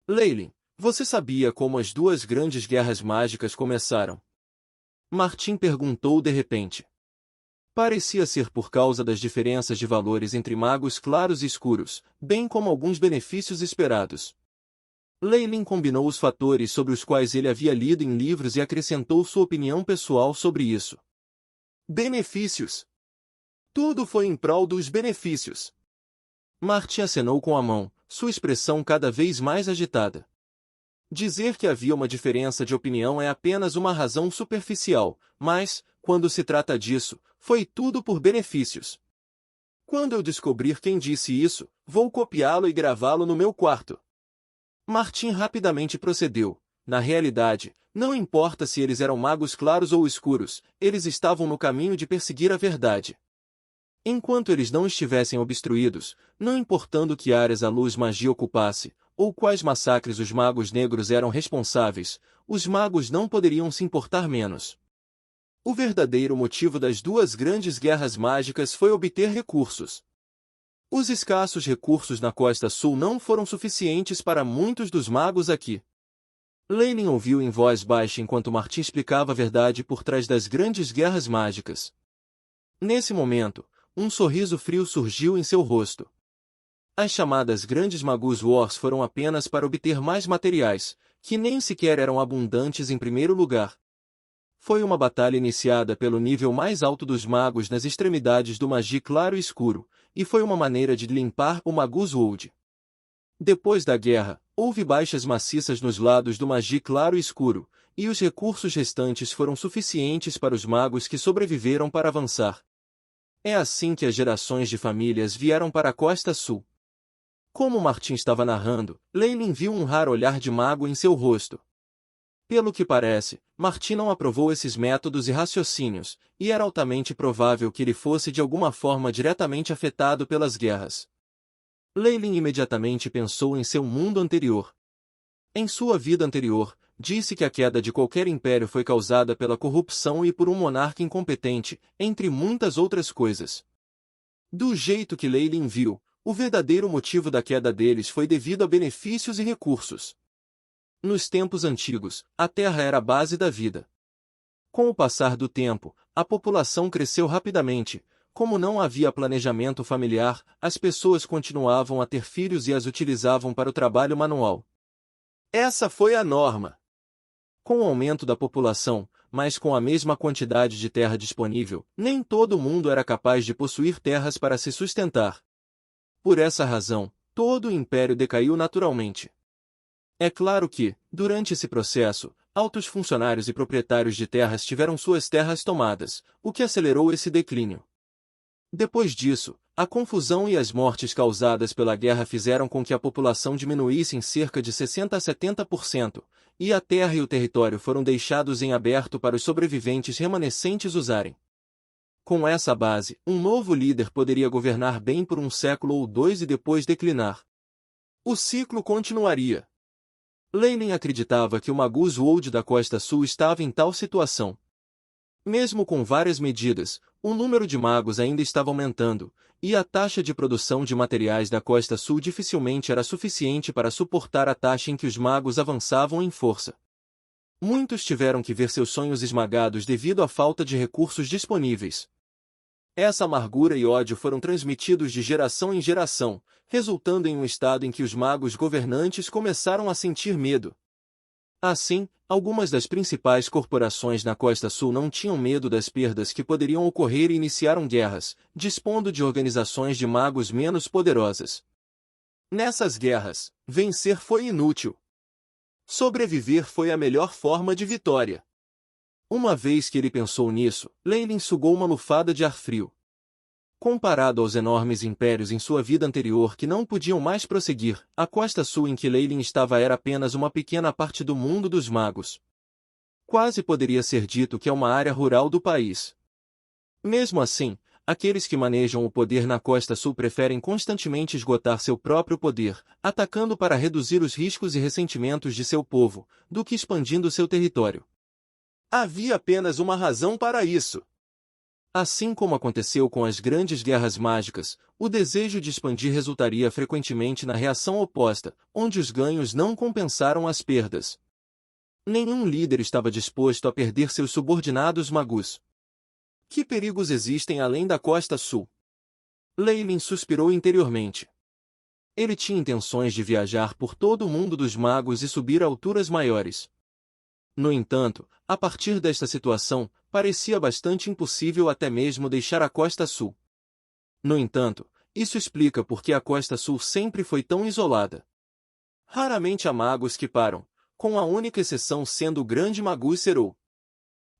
Leylin, você sabia como as duas grandes guerras mágicas começaram? Martin perguntou de repente. Parecia ser por causa das diferenças de valores entre magos claros e escuros, bem como alguns benefícios esperados. Leylin combinou os fatores sobre os quais ele havia lido em livros e acrescentou sua opinião pessoal sobre isso. Benefícios! Tudo foi em prol dos benefícios. Martin acenou com a mão, sua expressão cada vez mais agitada. Dizer que havia uma diferença de opinião é apenas uma razão superficial, mas, quando se trata disso, foi tudo por benefícios. Quando eu descobrir quem disse isso, vou copiá-lo e gravá-lo no meu quarto. Martin rapidamente procedeu. Na realidade, não importa se eles eram magos claros ou escuros, eles estavam no caminho de perseguir a verdade. Enquanto eles não estivessem obstruídos, não importando que áreas a luz magia ocupasse, ou quais massacres os magos negros eram responsáveis, os magos não poderiam se importar menos. O verdadeiro motivo das duas grandes guerras mágicas foi obter recursos. Os escassos recursos na Costa Sul não foram suficientes para muitos dos magos aqui. Leylin ouviu em voz baixa enquanto Martin explicava a verdade por trás das grandes guerras mágicas. Nesse momento, um sorriso frio surgiu em seu rosto. As chamadas Grandes Magus Wars foram apenas para obter mais materiais, que nem sequer eram abundantes em primeiro lugar. Foi uma batalha iniciada pelo nível mais alto dos magos nas extremidades do Magi Claro e Escuro, e foi uma maneira de limpar o Magus World. Depois da guerra, houve baixas maciças nos lados do Magi Claro e Escuro, e os recursos restantes foram suficientes para os magos que sobreviveram para avançar. É assim que as gerações de famílias vieram para a Costa Sul. Como Martin estava narrando, Leylin viu um raro olhar de mago em seu rosto. Pelo que parece, Martin não aprovou esses métodos e raciocínios, e era altamente provável que ele fosse de alguma forma diretamente afetado pelas guerras. Leylin imediatamente pensou em seu mundo anterior. Em sua vida anterior, disse que a queda de qualquer império foi causada pela corrupção e por um monarca incompetente, entre muitas outras coisas. Do jeito que Leylin viu, o verdadeiro motivo da queda deles foi devido a benefícios e recursos. Nos tempos antigos, a terra era a base da vida. Com o passar do tempo, a população cresceu rapidamente. Como não havia planejamento familiar, as pessoas continuavam a ter filhos e as utilizavam para o trabalho manual. Essa foi a norma. Com o aumento da população, mas com a mesma quantidade de terra disponível, nem todo mundo era capaz de possuir terras para se sustentar. Por essa razão, todo o império decaiu naturalmente. É claro que, durante esse processo, altos funcionários e proprietários de terras tiveram suas terras tomadas, o que acelerou esse declínio. Depois disso, a confusão e as mortes causadas pela guerra fizeram com que a população diminuísse em cerca de 60 a 70%, e a terra e o território foram deixados em aberto para os sobreviventes remanescentes usarem. Com essa base, um novo líder poderia governar bem por um século ou dois e depois declinar. O ciclo continuaria. Leylin acreditava que o Magus World da Costa Sul estava em tal situação. Mesmo com várias medidas, o número de magos ainda estava aumentando, e a taxa de produção de materiais da Costa Sul dificilmente era suficiente para suportar a taxa em que os magos avançavam em força. Muitos tiveram que ver seus sonhos esmagados devido à falta de recursos disponíveis. Essa amargura e ódio foram transmitidos de geração em geração, resultando em um estado em que os magos governantes começaram a sentir medo. Assim, algumas das principais corporações na Costa Sul não tinham medo das perdas que poderiam ocorrer e iniciaram guerras, dispondo de organizações de magos menos poderosas. Nessas guerras, vencer foi inútil. Sobreviver foi a melhor forma de vitória. Uma vez que ele pensou nisso, Leylin sugou uma lufada de ar frio. Comparado aos enormes impérios em sua vida anterior que não podiam mais prosseguir, a Costa Sul em que Leylin estava era apenas uma pequena parte do mundo dos magos. Quase poderia ser dito que é uma área rural do país. Mesmo assim, aqueles que manejam o poder na Costa Sul preferem constantemente esgotar seu próprio poder, atacando para reduzir os riscos e ressentimentos de seu povo, do que expandindo seu território. Havia apenas uma razão para isso. Assim como aconteceu com as grandes guerras mágicas, o desejo de expandir resultaria frequentemente na reação oposta, onde os ganhos não compensaram as perdas. Nenhum líder estava disposto a perder seus subordinados magus. Que perigos existem além da costa sul? Leylin suspirou interiormente. Ele tinha intenções de viajar por todo o mundo dos magos e subir a alturas maiores. No entanto, a partir desta situação, parecia bastante impossível até mesmo deixar a costa sul. No entanto, isso explica por que a costa sul sempre foi tão isolada. Raramente há magos que param, com a única exceção sendo o grande mago Serou.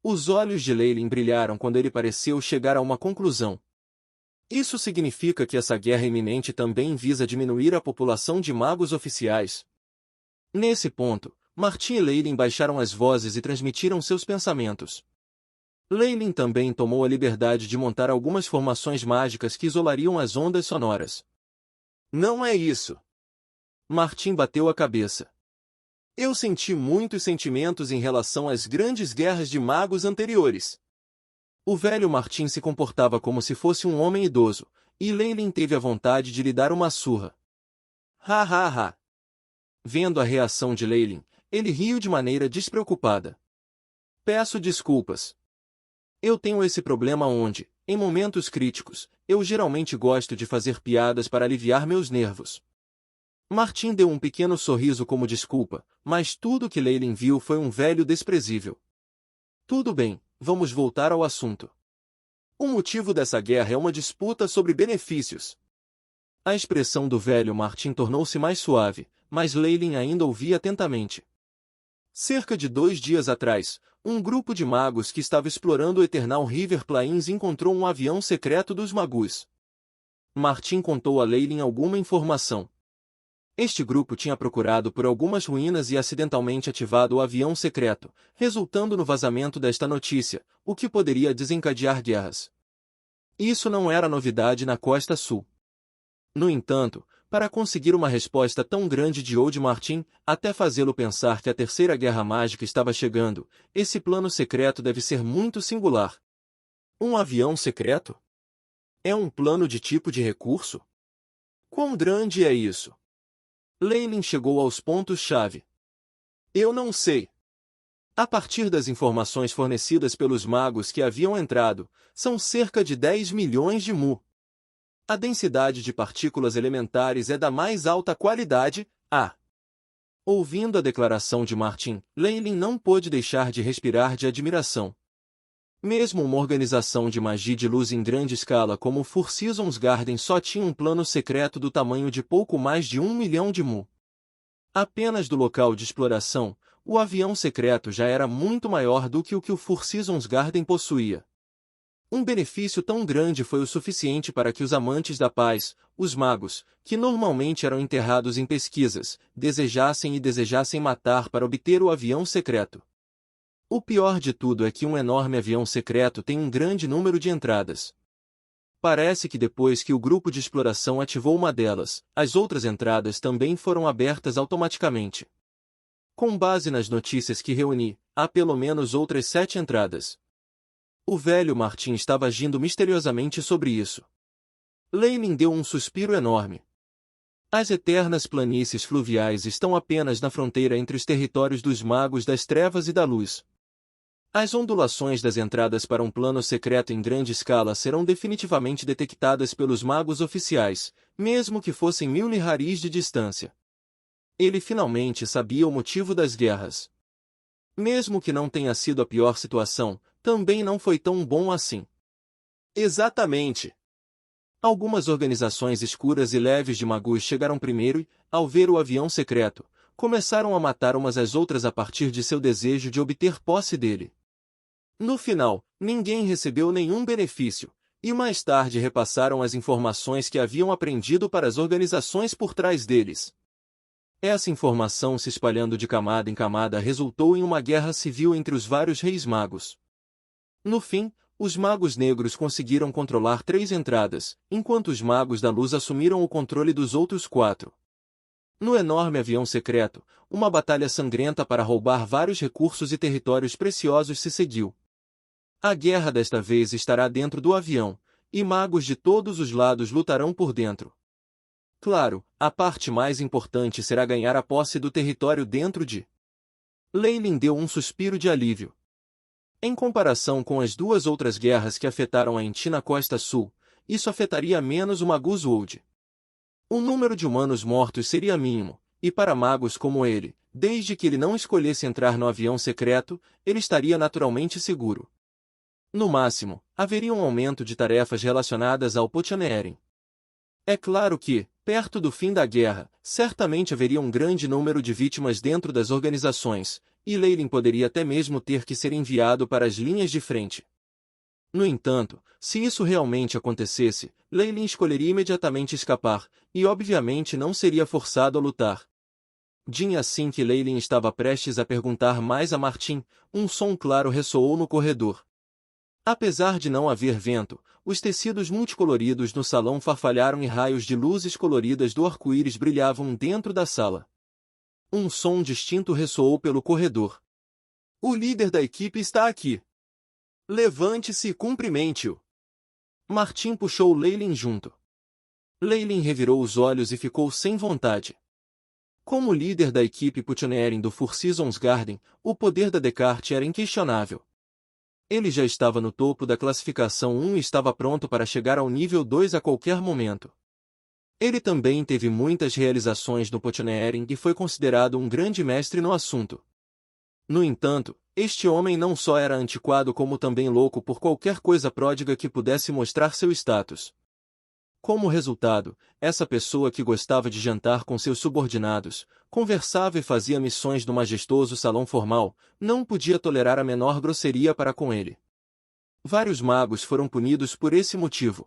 Os olhos de Leylin brilharam quando ele pareceu chegar a uma conclusão. Isso significa que essa guerra iminente também visa diminuir a população de magos oficiais. Nesse ponto, Martin e Leylin baixaram as vozes e transmitiram seus pensamentos. Leylin também tomou a liberdade de montar algumas formações mágicas que isolariam as ondas sonoras. Não é isso. Martin bateu a cabeça. Eu senti muitos sentimentos em relação às grandes guerras de magos anteriores. O velho Martin se comportava como se fosse um homem idoso, e Leylin teve a vontade de lhe dar uma surra. Ha ha ha! Vendo a reação de Leylin, ele riu de maneira despreocupada. Peço desculpas. Eu tenho esse problema onde, em momentos críticos, eu geralmente gosto de fazer piadas para aliviar meus nervos. Martin deu um pequeno sorriso como desculpa, mas tudo que Leylin viu foi um velho desprezível. Tudo bem, vamos voltar ao assunto. O motivo dessa guerra é uma disputa sobre benefícios. A expressão do velho Martin tornou-se mais suave, mas Leylin ainda ouvia atentamente. Cerca de 2 dias atrás, um grupo de magos que estava explorando o Eternal River Plains encontrou um avião secreto dos magus. Martin contou a Leylin alguma informação. Este grupo tinha procurado por algumas ruínas e acidentalmente ativado o avião secreto, resultando no vazamento desta notícia, o que poderia desencadear guerras. Isso não era novidade na Costa Sul. No entanto, para conseguir uma resposta tão grande de Old Martin, até fazê-lo pensar que a Terceira Guerra Mágica estava chegando, esse plano secreto deve ser muito singular. Um avião secreto? É um plano de tipo de recurso? Quão grande é isso? Leylin chegou aos pontos-chave. Eu não sei. A partir das informações fornecidas pelos magos que haviam entrado, são cerca de 10 milhões de mu. A densidade de partículas elementares é da mais alta qualidade, a. Ouvindo a declaração de Martin, Leylin não pôde deixar de respirar de admiração. Mesmo uma organização de magia de luz em grande escala como o Four Seasons Garden só tinha um plano secreto do tamanho de pouco mais de 1 milhão de mu. Apenas do local de exploração, o avião secreto já era muito maior do que o Four Seasons Garden possuía. Um benefício tão grande foi o suficiente para que os amantes da paz, os magos, que normalmente eram enterrados em pesquisas, desejassem matar para obter o avião secreto. O pior de tudo é que um enorme avião secreto tem um grande número de entradas. Parece que depois que o grupo de exploração ativou uma delas, as outras entradas também foram abertas automaticamente. Com base nas notícias que reuni, há pelo menos outras 7 entradas. O velho Martin estava agindo misteriosamente sobre isso. Leylin deu um suspiro enorme. As eternas planícies fluviais estão apenas na fronteira entre os territórios dos magos das trevas e da luz. As ondulações das entradas para um plano secreto em grande escala serão definitivamente detectadas pelos magos oficiais, mesmo que fossem 1000 liharis de distância. Ele finalmente sabia o motivo das guerras. Mesmo que não tenha sido a pior situação, também não foi tão bom assim. Exatamente. Algumas organizações escuras e leves de magus chegaram primeiro e, ao ver o avião secreto, começaram a matar umas às outras a partir de seu desejo de obter posse dele. No final, ninguém recebeu nenhum benefício, e mais tarde repassaram as informações que haviam aprendido para as organizações por trás deles. Essa informação se espalhando de camada em camada resultou em uma guerra civil entre os vários reis magos. No fim, os magos negros conseguiram controlar 3 entradas, enquanto os magos da luz assumiram o controle dos outros 4. No enorme avião secreto, uma batalha sangrenta para roubar vários recursos e territórios preciosos se seguiu. A guerra desta vez estará dentro do avião, e magos de todos os lados lutarão por dentro. Claro, a parte mais importante será ganhar a posse do território dentro de... Leylin deu um suspiro de alívio. Em comparação com as duas outras guerras que afetaram a Haiti na costa sul, isso afetaria menos o Magus World. O número de humanos mortos seria mínimo, e para magos como ele, desde que ele não escolhesse entrar no avião secreto, ele estaria naturalmente seguro. No máximo, haveria um aumento de tarefas relacionadas ao Potioneering. É claro que, perto do fim da guerra, certamente haveria um grande número de vítimas dentro das organizações, e Leylin poderia até mesmo ter que ser enviado para as linhas de frente. No entanto, se isso realmente acontecesse, Leylin escolheria imediatamente escapar, e obviamente não seria forçado a lutar. Assim que Leylin estava prestes a perguntar mais a Martin, um som claro ressoou no corredor. Apesar de não haver vento, os tecidos multicoloridos no salão farfalharam e raios de luzes coloridas do arco-íris brilhavam dentro da sala. Um som distinto ressoou pelo corredor. O líder da equipe está aqui. Levante-se e cumprimente-o. Martin puxou Leylin junto. Leylin revirou os olhos e ficou sem vontade. Como líder da equipe Potioneering do Four Seasons Garden, o poder da Descartes era inquestionável. Ele já estava no topo da classificação 1 e estava pronto para chegar ao nível 2 a qualquer momento. Ele também teve muitas realizações no Potioneering e foi considerado um grande mestre no assunto. No entanto, este homem não só era antiquado como também louco por qualquer coisa pródiga que pudesse mostrar seu status. Como resultado, essa pessoa que gostava de jantar com seus subordinados, conversava e fazia missões no majestoso salão formal, não podia tolerar a menor grosseria para com ele. Vários magos foram punidos por esse motivo.